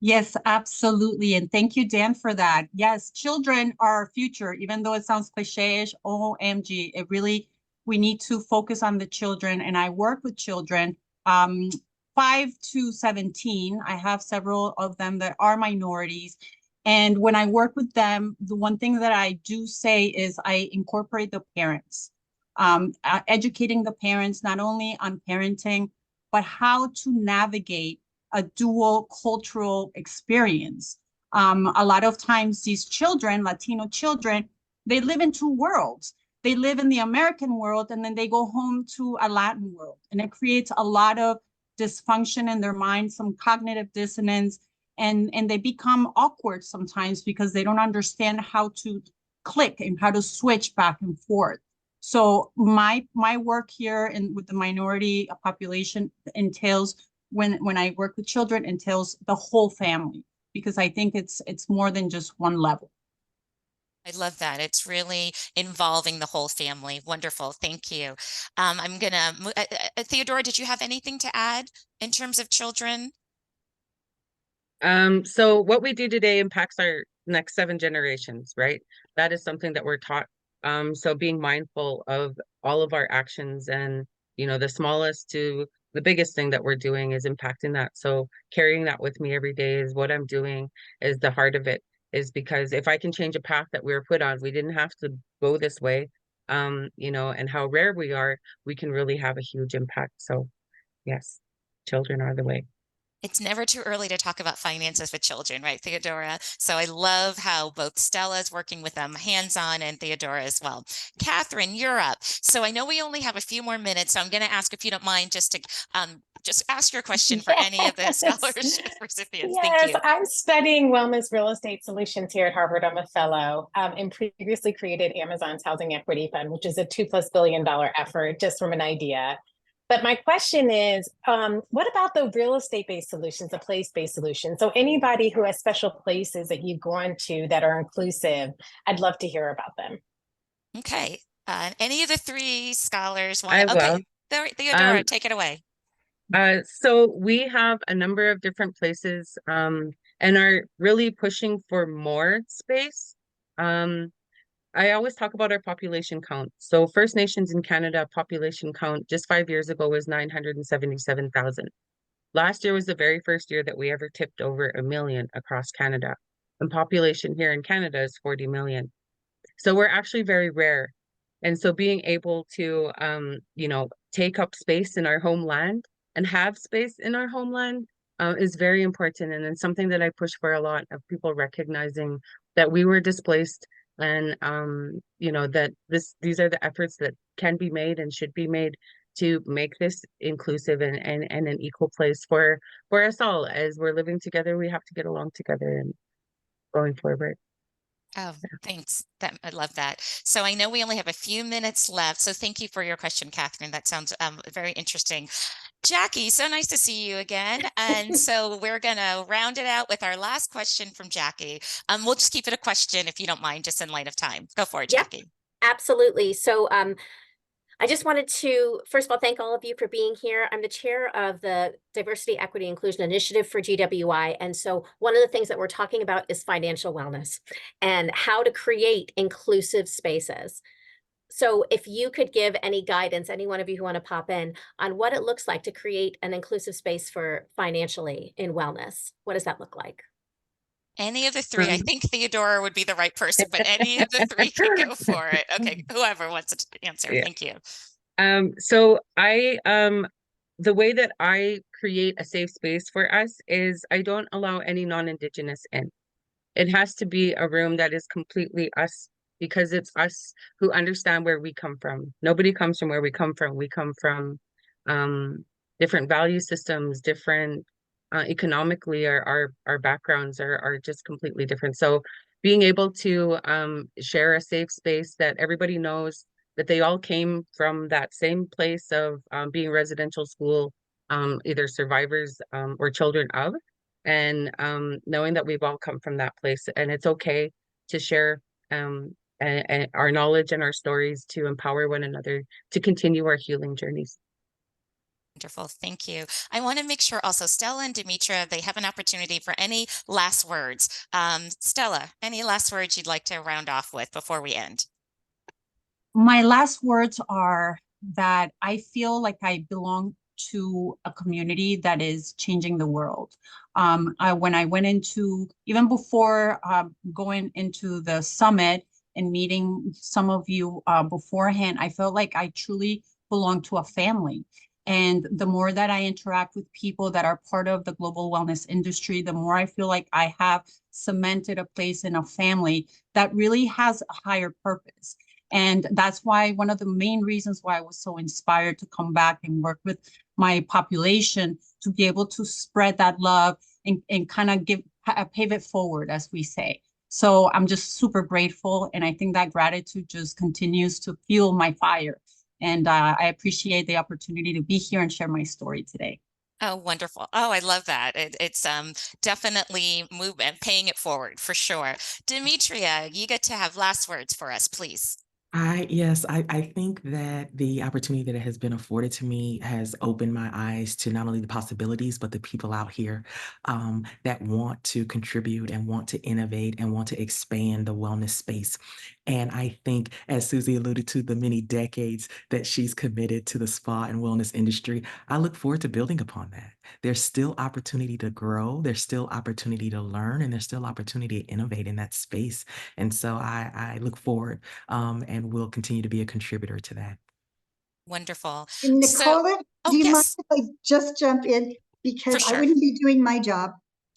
Yes, absolutely. And thank you, Dan, for that. Yes, children are our future, even though it sounds cliche-ish. OMG, we need to focus on the children. And I work with children 5 to 17. I have several of them that are minorities. And when I work with them, the one thing that I do say is I incorporate the parents, educating the parents, not only on parenting, but how to navigate a dual cultural experience. A lot of times these children, Latino children, they live in 2 worlds. They live in the American world, and then they go home to a Latin world. And it creates a lot of dysfunction in their mind, some cognitive dissonance, and they become awkward sometimes because they don't understand how to click and how to switch back and forth. So my work here with the minority population entails, when I work with children, entails the whole family, because I think it's more than just one level. I love that. It's really involving the whole family. Wonderful. Thank you. I'm going to, Theodora, did you have anything to add in terms of children? So what we do today impacts our next 7 generations, right? That is something that we're taught. So being mindful of all of our actions, and, the smallest to the biggest thing that we're doing is impacting that. So carrying that with me every day is what I'm doing, is the heart of it, is because if I can change a path that we were put on, we didn't have to go this way, you know, and how rare we are, we can really have a huge impact. So yes, children are the way. It's never too early to talk about finances with children, right, Theodora? So I love how both Stella is working with them hands-on and Theodora as well. Catherine, you're up. So I know we only have a few more minutes, so I'm going to ask, if you don't mind, just to just ask your question for any of the scholarship recipients. Thank Yes, you. I'm studying wellness real estate solutions here at Harvard. I'm a fellow, and previously created Amazon's Housing Equity Fund, which is a $2+ billion effort, just from an idea. But my question is, what about the real estate-based solutions, the place-based solutions? So anybody who has special places that you've gone to that are inclusive, I'd love to hear about them. Okay. Any of the three scholars want I to? will. Okay, Theodora, take it away. So we have a number of different places and are really pushing for more space. I always talk about our population count. So First Nations in Canada population count just 5 years ago was 977,000. Last year was the very first year that we ever tipped over 1 million across Canada. And population here in Canada is 40 million. So we're actually very rare. And so being able to, you know, take up space in our homeland and have space in our homeland is very important. And it's something that I push for a lot, of people recognizing that we were displaced, and you know, that these are the efforts that can be made and should be made to make this inclusive and an equal place for us all. As we're living together, we have to get along together and going forward. Oh, thanks. I love that. So I know we only have a few minutes left. So thank you for your question, Catherine. That sounds very interesting. Jackie, so nice to see you again. And so we're going to round it out with our last question from Jackie. We'll just keep it a question, if you don't mind, just in light of time. Go for it, Jackie. Absolutely. So I just wanted to, first of all, thank all of you for being here. I'm the chair of the Diversity, Equity, Inclusion Initiative for GWI. And so one of the things that we're talking about is financial wellness and how to create inclusive spaces. So if you could give any guidance, any one of you who want to pop in, on what it looks like to create an inclusive space for financially in wellness, what does that look like? Any of the three. I think Theodora would be the right person, but any of the three can go for it. Okay, whoever wants to answer. Yeah. Thank you. So the way that I create a safe space for us is I don't allow any non-Indigenous in. It has to be a room that is completely us, because it's us who understand where we come from. Nobody comes from where we come from. We come from different value systems, different economically, our backgrounds are just completely different. So being able to share a safe space that everybody knows that they all came from that same place of being residential school, either survivors or children of, and knowing that we've all come from that place, and it's okay to share and our knowledge and our stories to empower one another to continue our healing journeys. Wonderful. Thank you. I want to make sure also Stella and Demetria, they have an opportunity for any last words. Stella, any last words you'd like to round off with before we end? My last words are that I feel like I belong to a community that is changing the world. When I went into, even before going into the summit and meeting some of you beforehand, I felt like I truly belong to a family. And the more that I interact with people that are part of the global wellness industry, the more I feel like I have cemented a place in a family that really has a higher purpose. And that's why one of the main reasons why I was so inspired to come back and work with my population, to be able to spread that love and kind of pave it forward, as we say. So I'm just super grateful. And I think that gratitude just continues to fuel my fire. And I appreciate the opportunity to be here and share my story today. Oh, wonderful. Oh, I love that. It's definitely movement, paying it forward for sure. Demetria, you get to have last words for us, please. I think that the opportunity that has been afforded to me has opened my eyes to not only the possibilities, but the people out here that want to contribute and want to innovate and want to expand the wellness space. And I think, as Susie alluded to, the many decades that she's committed to the spa and wellness industry, I look forward to building upon that. There's still opportunity to grow, there's still opportunity to learn, and there's still opportunity to innovate in that space. And so I look forward and will continue to be a contributor to that. Wonderful. And So, Nicola, oh, do you mind yes, if I just jump in? Because for I sure. wouldn't be doing my job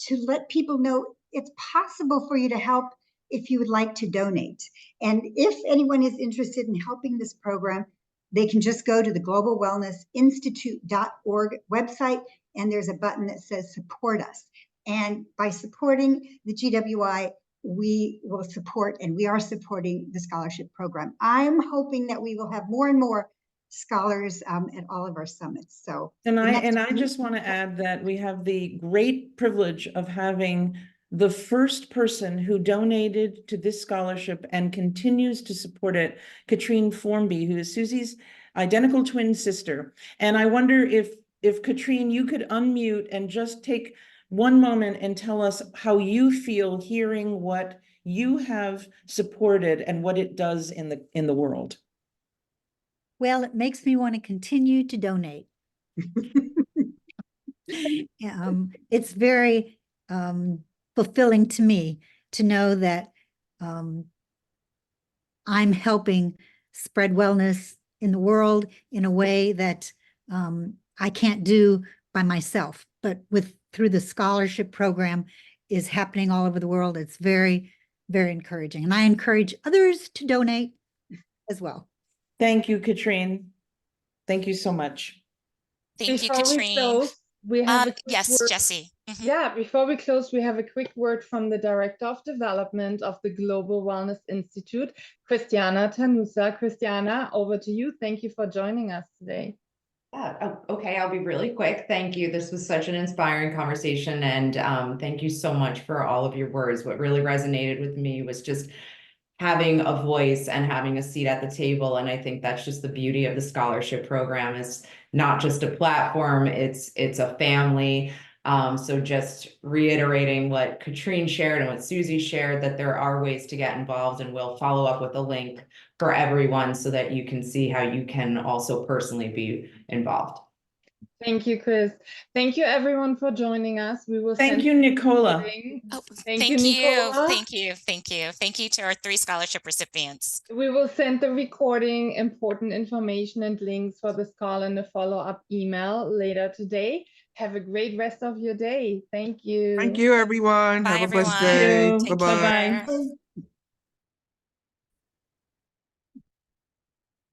to let people know it's possible for you to help if you would like to donate. And if anyone is interested in helping this program, they can just go to the globalwellnessinstitute.org website, and there's a button that says support us. And by supporting the GWI, we will support, and we are supporting the scholarship program. I'm hoping that we will have more and more scholars at all of our summits. So, And I just want to add that we have the great privilege of having the first person who donated to this scholarship and continues to support it, Katrine Formby, who is Susie's identical twin sister. And I wonder if Katrine, you could unmute and just take one moment and tell us how you feel hearing what you have supported and what it does in the world. Well, it makes me want to continue to donate. It's very fulfilling to me to know that I'm helping spread wellness in the world in a way that I can't do by myself, but through the scholarship program is happening all over the world. It's very, very encouraging. And I encourage others to donate as well. Thank you, Katrine. Thank you so much. Thank you, Before we Katrine. close, we have a quick Yes, word. Jessie. Mhm. Yeah, before we close, we have a quick word from the Director of Development of the Global Wellness Institute, Christiana Tanusa. Christiana, over to you. Thank you for joining us today. Okay, I'll be really quick. Thank you. This was such an inspiring conversation, and thank you so much for all of your words. What really resonated with me was just having a voice and having a seat at the table. And I think that's just the beauty of the scholarship program. Is not just a platform, it's a family. So just reiterating what Katrine shared and what Susie shared, that there are ways to get involved, and we'll follow up with a link for everyone so that you can see how you can also personally be involved. Thank you, Chris. Thank you, everyone, for joining us. We will Thank you, Nicola. Oh, Thank you, Nicola. Thank you. Thank you to our 3 scholarship recipients. We will send the recording, important information, and links for the scholar in the follow-up email later today. Have a great rest of your day. Thank you. Thank you, everyone. Bye, Have a blessed everyone. day. Thank you. Bye-bye. Bye-bye.